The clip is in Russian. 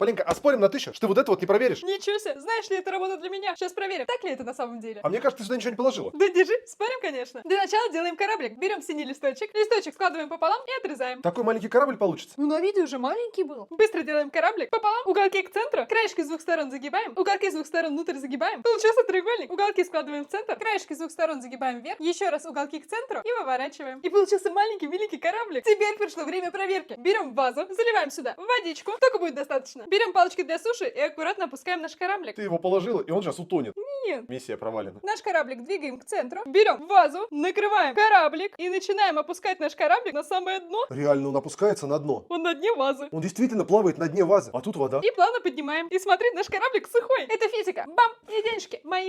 Полинка, а спорим на 1000, что ты вот это вот не проверишь? Ничего себе, знаешь ли, это работа для меня. Сейчас проверим, так ли это на самом деле. А мне кажется, ты сюда ничего не положила. Да держи, спорим, конечно. Для начала делаем кораблик. Берем синий листочек, листочек складываем пополам и отрезаем. Такой маленький корабль получится. Ну, на видео уже маленький был. Быстро делаем кораблик пополам, уголки к центру, краешки с двух сторон загибаем, уголки с двух сторон внутрь загибаем. Получился треугольник. Уголки складываем в центр, краешки с двух сторон загибаем вверх, еще раз уголки к центру и выворачиваем. И получился маленький великий кораблик. Теперь пришло время проверки. Берем вазу, заливаем сюда водичку, только будет достаточно. Берем палочки для суши и аккуратно опускаем наш кораблик. Ты его положила, и он сейчас утонет. Нет. Миссия провалена. Наш кораблик двигаем к центру, берем вазу, накрываем кораблик и начинаем опускать наш кораблик на самое дно. Реально, он опускается на дно. Он на дне вазы. Он действительно плавает на дне вазы, а тут вода. И плавно поднимаем. И смотри, наш кораблик сухой. Это физика. Бам! И денежки мои.